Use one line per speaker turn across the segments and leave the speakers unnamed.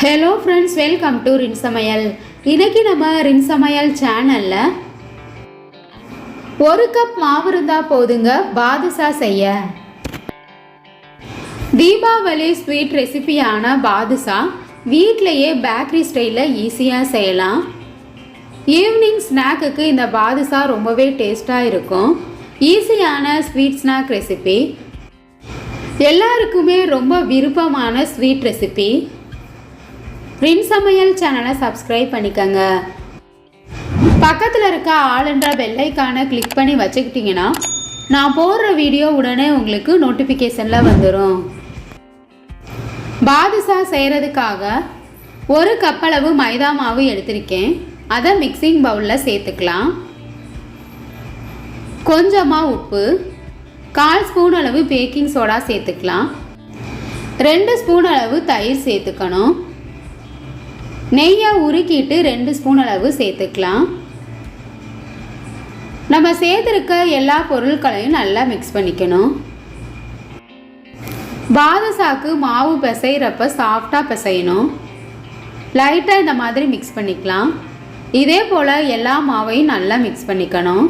Hello friends, welcome to ரின் சமையல். இன்றைக்கி நம்ம ரின் சமையல் சேனலில் ஒரு கப் மாவு இருந்தால் போதுங்க பாதுஷா செய்ய. தீபாவளி ஸ்வீட் ரெசிபியான பாதுஷா வீட்டிலையே பேக்கரி ஸ்டைலில் ஈஸியாக செய்யலாம். ஈவினிங் ஸ்நாக்குக்கு இந்த பாதுஷா ரொம்பவே டேஸ்ட்டாக இருக்கும். ஈஸியான ஸ்வீட் ஸ்நாக் ரெசிபி, எல்லாருக்குமே ரொம்ப விருப்பமான ஸ்வீட் ரெசிபி. ரின் சமையல் சேனலை சப்ஸ்கிரைப் பண்ணிக்கோங்க. பக்கத்தில் இருக்க ஆளுன்ற பெல் ஐக்கானை கிளிக் பண்ணி வச்சுக்கிட்டிங்கன்னா நான் போடுற வீடியோ உடனே உங்களுக்கு நோட்டிஃபிகேஷனில் வந்துடும். பாதுஷா செய்கிறதுக்காக ஒரு கப்பளவு மைதா மாவு எடுத்திருக்கேன். அதை மிக்சிங் பவுலில் சேர்த்துக்கலாம். கொஞ்சமாக உப்பு, 1/4 ஸ்பூன் அளவு பேக்கிங் சோடா சேர்த்துக்கலாம். 2 ஸ்பூன் அளவு தயிர் சேர்த்துக்கணும். நெய்யை உருக்கிட்டு 2 ஸ்பூன் அளவு சேர்த்துக்கலாம். நம்ம சேர்த்துருக்க எல்லா பொருட்களையும் நல்லா மிக்ஸ் பண்ணிக்கணும். பாதுஷாக்கு மாவு பிசைகிறப்ப சாஃப்டாக பிசையணும். லைட்டாக இந்த மாதிரி மிக்ஸ் பண்ணிக்கலாம். இதே போல் எல்லா மாவையும் நல்லா மிக்ஸ் பண்ணிக்கணும்.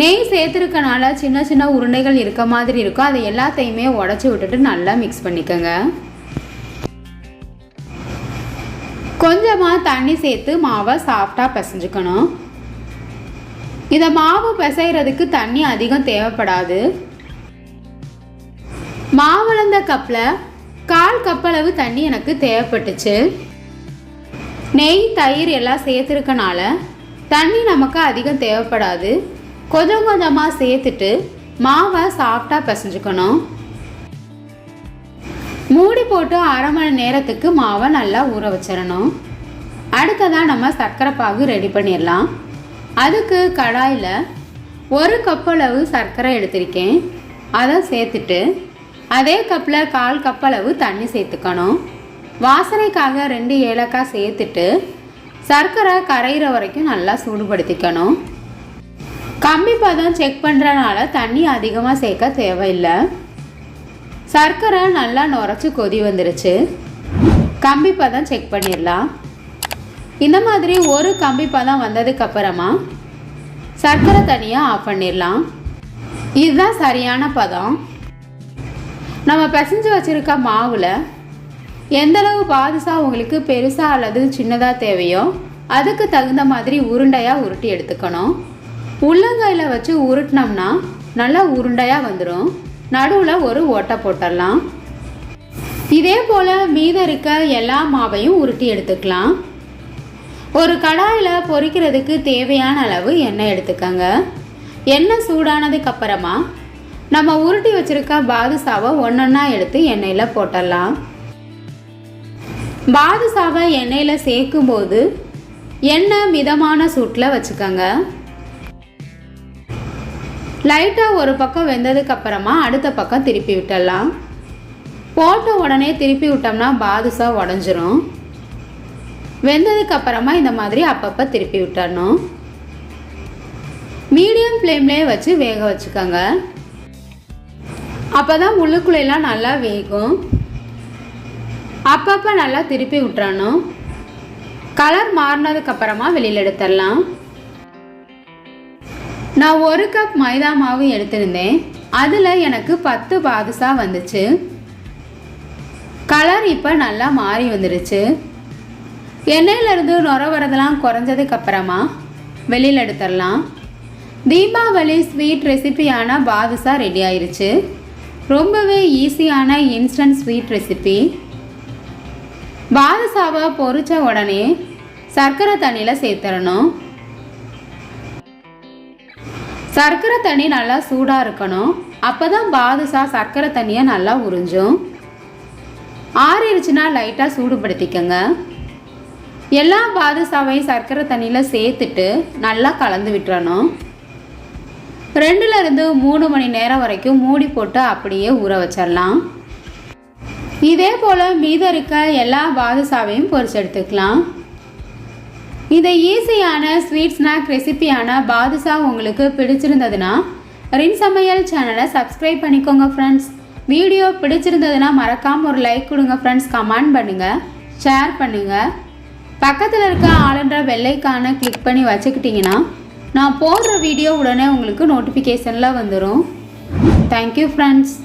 நெய் சேர்த்துருக்கனால சின்ன சின்ன உருண்டைகள் இருக்க மாதிரி இருக்கும். அதை எல்லாத்தையுமே உடச்சி விட்டுட்டு நல்லா மிக்ஸ் பண்ணிக்கோங்க. கொஞ்சமாக தண்ணி சேர்த்து மாவை சாஃப்டாக பிசைஞ்சுக்கணும். இந்த மாவு பிசைகிறதுக்கு தண்ணி அதிகம் தேவைப்படாது. மாவுளந்த கப்பில் 1/4 கப்பளவு தண்ணி எனக்கு தேவைப்பட்டுச்சு. நெய், தயிர் எல்லாம் சேர்த்துருக்கனால தண்ணி நமக்கு அதிகம் தேவைப்படாது. கொஞ்சம் கொஞ்சமாக சேர்த்துட்டு மாவை சாஃப்டாக பிசைஞ்சுக்கணும். மூடி போட்டு 1/2 மணி நேரத்துக்கு மாவை நல்லா ஊற வச்சிடணும். அடுத்ததாக நம்ம சர்க்கரை பாகு ரெடி பண்ணிடலாம். அதுக்கு கடாயில் 1 கப்பளவு சர்க்கரை எடுத்திருக்கேன். அதை சேர்த்துட்டு அதே கப்பில் 1/4 கப்பளவு தண்ணி சேர்த்துக்கணும். வாசனைக்காக 2 ஏலக்காய் சேர்த்துட்டு சர்க்கரை கரையிற வரைக்கும் நல்லா சூடுபடுத்திக்கணும். கம்பி பதம் செக் பண்ணுறனால தண்ணி அதிகமாக சேர்க்க தேவையில்லை. சர்க்கரை நல்லா நுரைச்சி கொதி வந்துருச்சு. கம்பி பதம் செக் பண்ணிடலாம். இந்த மாதிரி ஒரு கம்பி பதம் வந்ததுக்கப்புறமா சர்க்கரை தனியாக ஆஃப் பண்ணிடலாம். இதுதான் சரியான பதம். நம்ம பிசைஞ்சு வச்சுருக்க மாவில் எந்தளவு பாதுஷா உங்களுக்கு பெருசாக அல்லது சின்னதாக தேவையோ அதுக்கு தகுந்த மாதிரி உருண்டையாக உருட்டி எடுத்துக்கணும். உள்ளங்கையில் வச்சு உருட்டினோம்னா நல்லா உருண்டையாக வந்துடும். நடுவில் ஒரு ஓட்டை போட்டுடலாம். இதே போல் மீதம் இருக்க எல்லா மாவையும் உருட்டி எடுத்துக்கலாம். ஒரு கடாயில் பொரிக்கிறதுக்கு தேவையான அளவு எண்ணெய் எடுத்துக்கோங்க. எண்ணெய் சூடானதுக்கப்புறமா நம்ம உருட்டி வச்சுருக்க பாதுஷாவை ஒன்றொன்னா எடுத்து எண்ணெயில் போட்டுடலாம். பாதுஷாவை எண்ணெயில் சேர்க்கும்போது எண்ணெய் மிதமான சூட்டில் வச்சுக்கோங்க. லைட்டாக ஒரு பக்கம் வெந்ததுக்கப்புறமா அடுத்த பக்கம் திருப்பி விட்டுடலாம். போட்ட உடனே திருப்பி விட்டோம்னா பாதுஷா உடஞ்சிரும். வெந்ததுக்கப்புறமா இந்த மாதிரி அப்பப்போ திருப்பி விட்டுடணும். மீடியம் ஃப்ளேம்லேயே வச்சு வேக வச்சுக்கோங்க. அப்போ தான் உள்ளுக்குள்ளெல்லாம் நல்லா வேகும். அப்பப்போ நல்லா திருப்பி விட்டுறணும். கலர் மாறினதுக்கப்புறமா வெளியில் எடுத்துடலாம். நான் 1 கப் மைதா மாவு எடுத்திருந்தேன். அதில் எனக்கு 10 பாதுஷா வந்துச்சு. கலர் இப்போ நல்லா மாறி வந்துடுச்சு. எண்ணெயிலேருந்து நுர வரதெல்லாம் குறைஞ்சதுக்கப்புறமா வெளியில் எடுத்துடலாம். தீபாவளி ஸ்வீட் ரெசிபியான பாதுஷா ரெடி ஆயிடுச்சு. ரொம்பவே ஈஸியான இன்ஸ்டன்ட் ஸ்வீட் ரெசிபி. பாதுஷாவை பொரிச்ச உடனே சர்க்கரை தண்ணியில் சேர்த்துடணும். சர்க்கரை தண்ணி நல்லா சூடாக இருக்கணும். அப்போ தான் பாதுஷா சர்க்கரை தண்ணியை நல்லா உறிஞ்சும். ஆறிடுச்சுன்னா லைட்டாக சூடுபடுத்திக்கங்க. எல்லா பாதுஷாவையும் சர்க்கரை தண்ணியில் சேர்த்துட்டு நல்லா கலந்து விட்டுறணும். 2லேருந்து 3 மணி நேரம் வரைக்கும் மூடி போட்டு அப்படியே ஊற வச்சிடலாம். இதே போல் மீதம் இருக்க எல்லா பாதுஷாவையும் பொரிச்சு எடுத்துக்கலாம். இந்த ஈஸியான ஸ்வீட் ஸ்நாக் ரெசிபியான பாதுஷா உங்களுக்கு பிடிச்சிருந்ததுன்னா ரின் சமையல் சேனலை சப்ஸ்கிரைப் பண்ணிக்கோங்க ஃப்ரெண்ட்ஸ். வீடியோ பிடிச்சிருந்ததுன்னா மறக்காமல் ஒரு லைக் கொடுங்க ஃப்ரெண்ட்ஸ். கமெண்ட் பண்ணுங்கள். ஷேர் பண்ணுங்கள். பக்கத்தில் இருக்க ஆளுன்ற பெல்லைக்கான கிளிக் பண்ணி வச்சுக்கிட்டிங்கன்னா நான் போடுற வீடியோ உடனே உங்களுக்கு நோட்டிஃபிகேஷனில் வந்துடும். Thank you friends.